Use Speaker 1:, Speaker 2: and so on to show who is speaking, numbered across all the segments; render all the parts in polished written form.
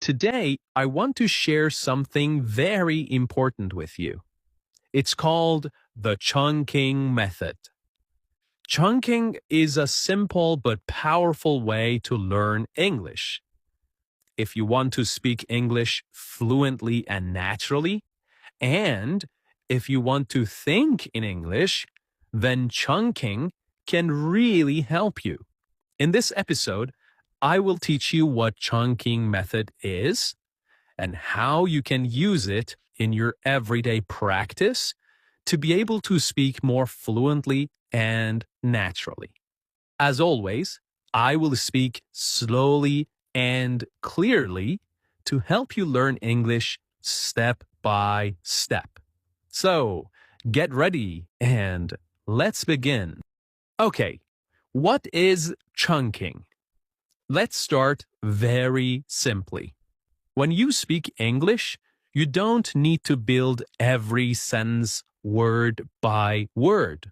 Speaker 1: Today, I want to share something very important with you. It's called the chunking method. Chunking is a simple but powerful way to learn English. If you want to speak English fluently and naturally, and if you want to think in English, then chunking can really help you. In this episode, I will teach you what chunking method is and how you can use it in your everyday practice to be able to speak more fluently and naturally. As always, I will speak slowly and clearly to help you learn English step by step. So, get ready and let's begin. Okay, what is chunking? Let's start very simply. When you speak English, you don't need to build every sentence word by word.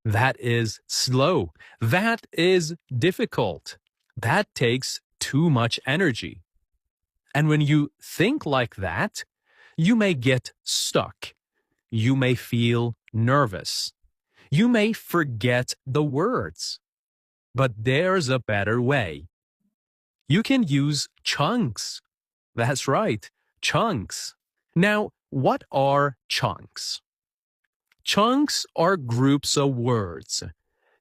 Speaker 1: That is slow. That is difficult. That takes too much energy. And when you think like that, you may get stuck. You may feel nervous. You may forget the words. But there's a better way. You can use chunks. That's right, chunks. Now, what are chunks? Chunks are groups of words.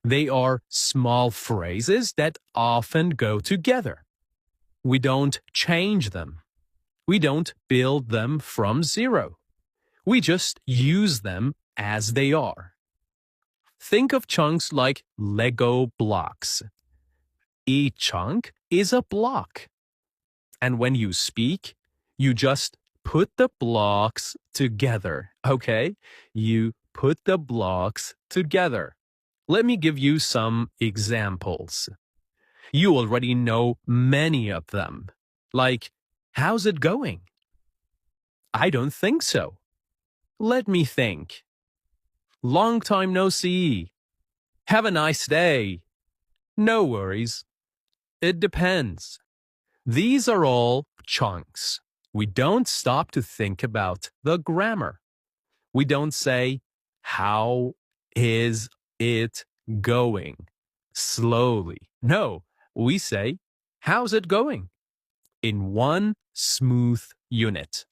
Speaker 1: They are small phrases that often go together. We don't change them. We don't build them from zero. We just use them as they are. Think of chunks like Lego blocks. Each chunk is a block. And when you speak, you just put the blocks together, okay? You put the blocks together. Let me give you some examples. You already know many of them. Like, how's it going? I don't think so. Let me think. Long time no see. Have a nice day. No worries. It depends. These are all chunks. We don't stop to think about the grammar. We don't say, how is it going? Slowly. No, we say, how's it going? In one smooth unit.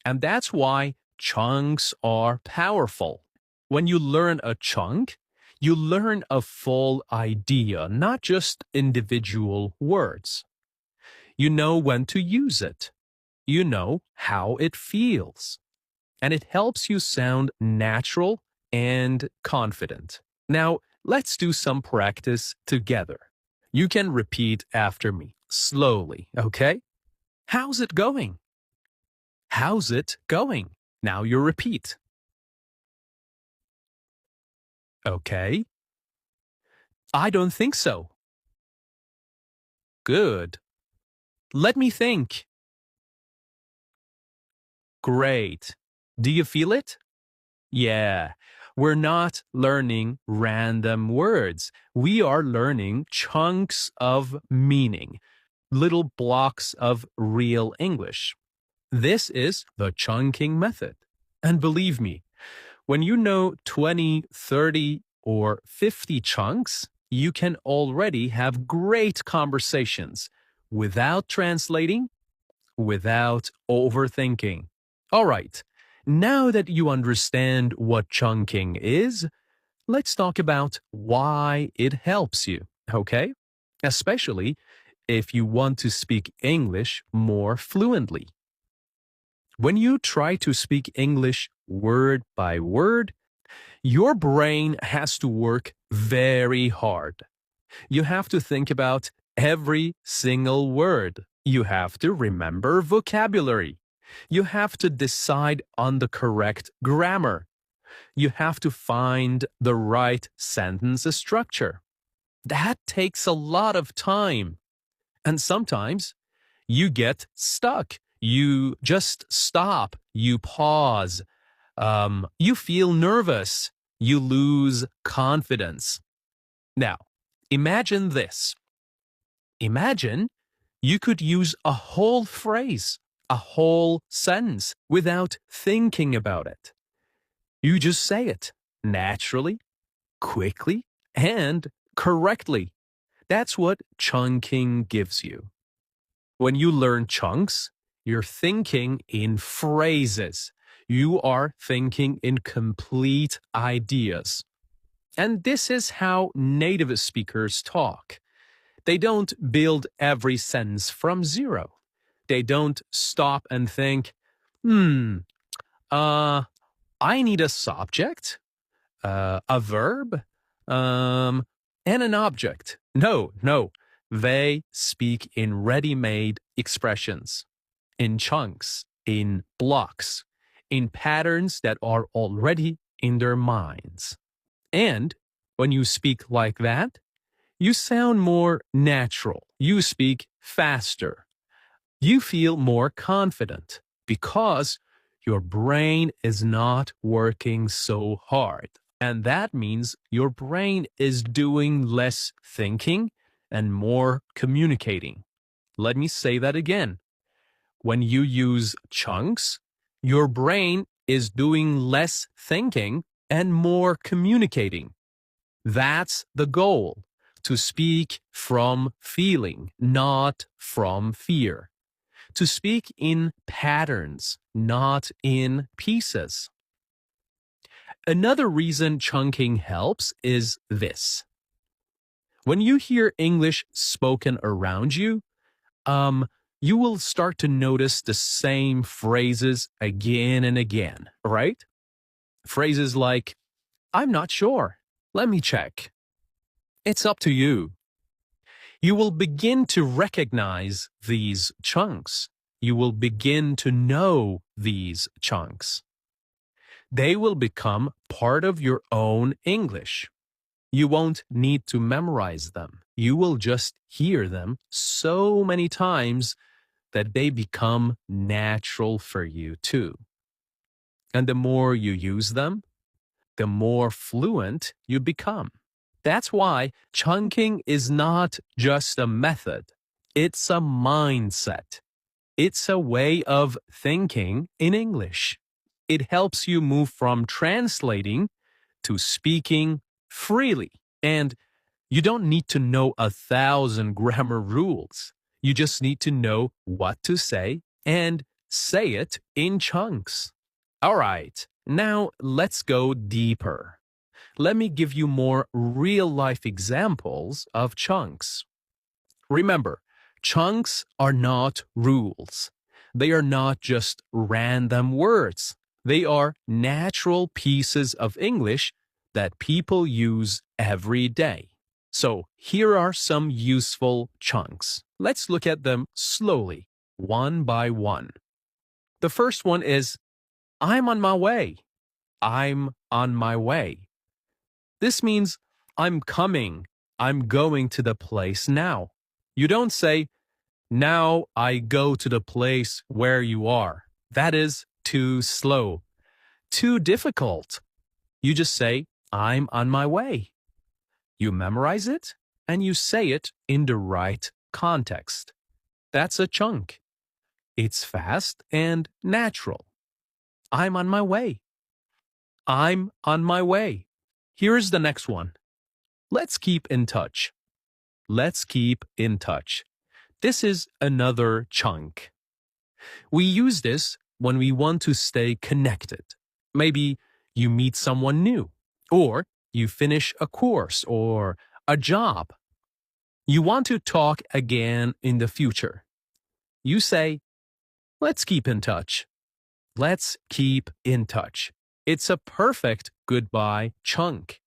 Speaker 1: And that's why chunks are powerful. When you learn a chunk, you learn a full idea, not just individual words. You know when to use it. You know how it feels. And it helps you sound natural and confident. Now, let's do some practice together. You can repeat after me, slowly, okay? How's it going? How's it going? Now you repeat. Okay. I don't think so. Good. Let me think. Great. Do you feel it? Yeah, we're not learning random words. We are learning chunks of meaning, little blocks of real English. This is the chunking method. And believe me, when you know 20, 30, or 50 chunks, you can already have great conversations without translating, without overthinking. All right, now that you understand what chunking is, let's talk about why it helps you, okay? Especially if you want to speak English more fluently. When you try to speak English word by word, your brain has to work very hard. You have to think about every single word. You have to remember vocabulary. You have to decide on the correct grammar. You have to find the right sentence structure. That takes a lot of time. And sometimes you get stuck. You just stop. You pause. You feel nervous. You lose confidence. Now, imagine this. Imagine You could use a whole phrase, a whole sentence without thinking about it. You just say it naturally, quickly, and correctly. That's what chunking gives you. When you learn chunks, you're thinking in phrases. You are thinking in complete ideas. And this is how native speakers talk. They don't build every sentence from zero. They don't stop and think, I need a subject, a verb, and an object. No. They speak in ready-made expressions, in chunks, in blocks, in patterns that are already in their minds. And when you speak like that, you sound more natural. You speak faster. You feel more confident because your brain is not working so hard. And that means your brain is doing less thinking and more communicating. Let me say that again. When you use chunks, your brain is doing less thinking and more communicating. That's the goal, to speak from feeling, not from fear. To speak in patterns, not in pieces. Another reason chunking helps is this. When you hear English spoken around you, you will start to notice the same phrases again and again, right? Phrases like, I'm not sure. Let me check. It's up to you. You will begin to recognize these chunks. You will begin to know these chunks. They will become part of your own English. You won't need to memorize them. You will just hear them so many times that they become natural for you too. And the more you use them, the more fluent you become. That's why chunking is not just a method. It's a mindset. It's a way of thinking in English. It helps you move from translating to speaking freely. And you don't need to know 1,000 grammar rules. You just need to know what to say and say it in chunks. All right, now let's go deeper. Let me give you more real-life examples of chunks. Remember, chunks are not rules. They are not just random words. They are natural pieces of English that people use every day. So here are some useful chunks. Let's look at them slowly, one by one. The first one is, I'm on my way. I'm on my way. This means I'm coming. I'm going to the place now. You don't say, now I go to the place where you are. That is too slow, too difficult. You just say, I'm on my way. You memorize it and you say it in the right context. That's a chunk. It's fast and natural. I'm on my way. I'm on my way. Here's the next one. Let's keep in touch. Let's keep in touch. This is another chunk. We use this when we want to stay connected. Maybe you meet someone new, or you finish a course or a job. You want to talk again in the future. You say, let's keep in touch. Let's keep in touch. It's a perfect goodbye chunk.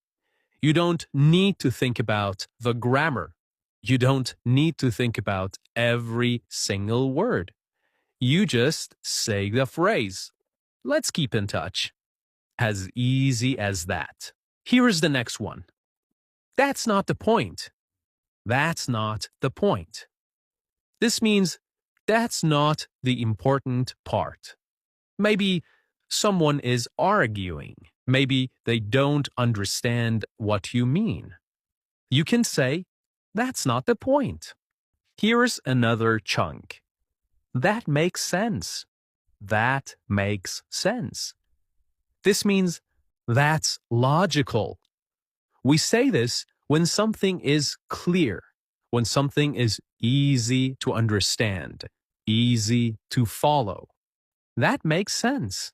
Speaker 1: You don't need to think about the grammar. You don't need to think about every single word. You just say the phrase, let's keep in touch. As easy as that. Here is the next one. That's not the point. That's not the point. This means that's not the important part. Maybe someone is arguing. Maybe they don't understand what you mean. You can say, that's not the point. Here's another chunk. That makes sense. That makes sense. This means that's logical. We say this when something is clear, when something is easy to understand, easy to follow. That makes sense.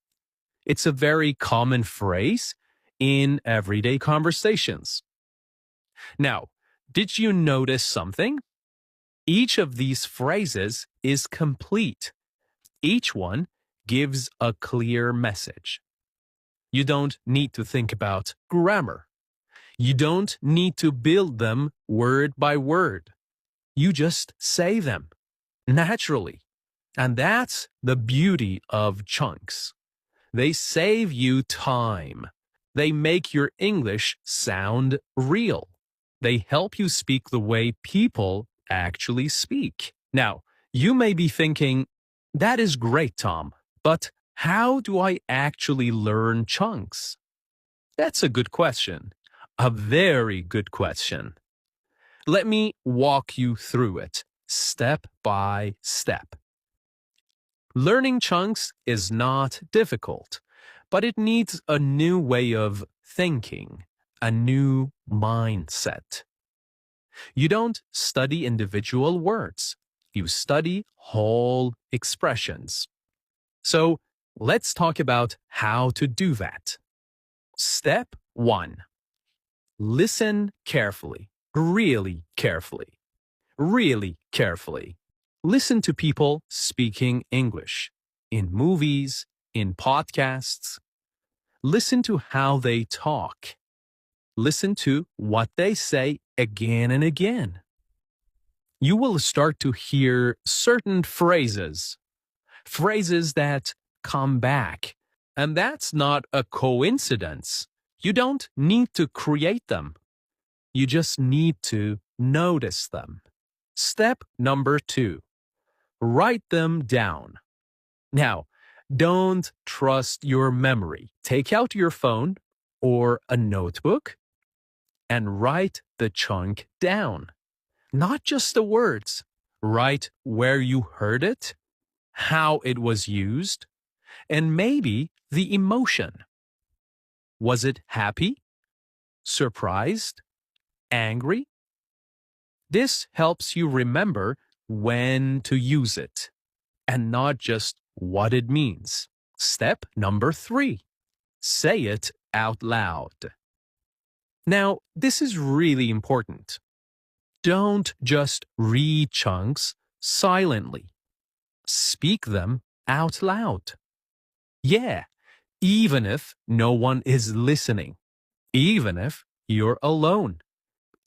Speaker 1: It's a very common phrase in everyday conversations. Now, did you notice something? Each of these phrases is complete. Each one gives a clear message. You don't need to think about grammar. You don't need to build them word by word. You just say them naturally. And that's the beauty of chunks. They save you time. They make your English sound real. They help you speak the way people actually speak. Now, you may be thinking, that is great, Tom, but how do I actually learn chunks? That's a good question. A very good question. Let me walk you through it, step by step. Learning chunks is not difficult, but it needs a new way of thinking, a new mindset. You don't study individual words. You study whole expressions. So let's talk about how to do that. Step 1. Listen carefully, really carefully, really carefully. Listen to people speaking English in movies, in podcasts. Listen to how they talk. Listen to what they say again and again. You will start to hear certain phrases, phrases that come back. And that's not a coincidence. You don't need to create them. You just need to notice them. Step number 2. Write them down. Now, don't trust your memory. Take out your phone or a notebook and write the chunk down. Not just the words. Write where you heard it, how it was used, and maybe the emotion. Was it happy? Surprised? Angry? This helps you remember when to use it and not just what it means. Step number 3. Say it out loud. Now, this is really important. Don't just read chunks silently. Speak them out loud. Yeah, even if no one is listening, even if you're alone,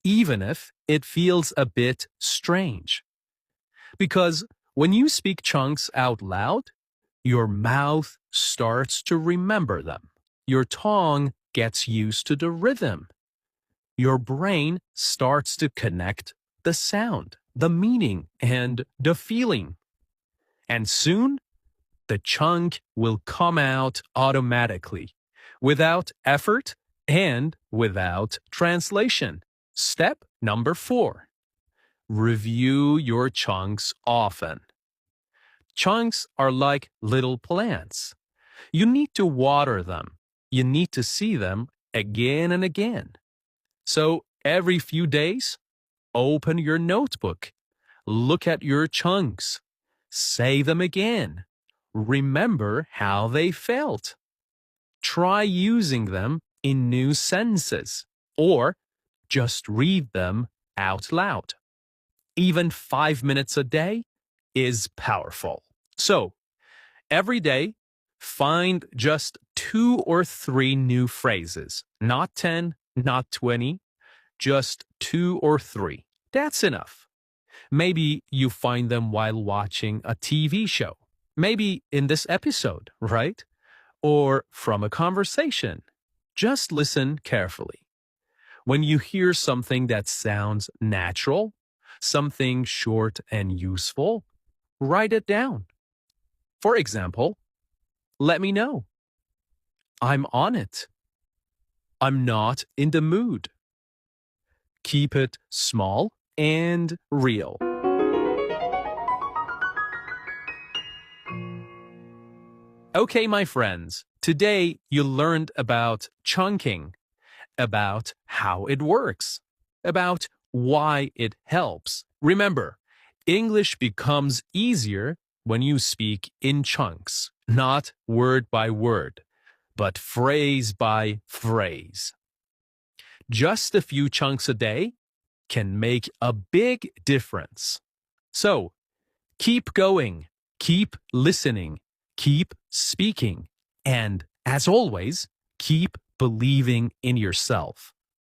Speaker 1: even if it feels a bit strange. Because when you speak chunks out loud, your mouth starts to remember them. Your tongue gets used to the rhythm. Your brain starts to connect the sound, the meaning, and the feeling. And soon, the chunk will come out automatically, without effort and without translation. Step number 4. Review your chunks often. Chunks are like little plants. You need to water them. You need to see them again and again. So every few days, open your notebook. Look at your chunks. Say them again. Remember how they felt. Try using them in new sentences or just read them out loud. Even 5 minutes a day is powerful. So, every day, find just 2 or 3 new phrases. Not 10, not 20, just 2 or 3. That's enough. Maybe you find them while watching a TV show. Maybe in this episode, right? Or from a conversation. Just listen carefully. When you hear something that sounds natural, something short and useful, write it down. For example, let me know. I'm on it. I'm not in the mood. Keep it small and real. Okay, my friends, today you learned about chunking, about how it works, about why it helps. Remember, English becomes easier when you speak in chunks, not word by word, but phrase by phrase. Just a few chunks a day can make a big difference. So, keep going, keep listening, keep speaking, and as always, keep believing in yourself.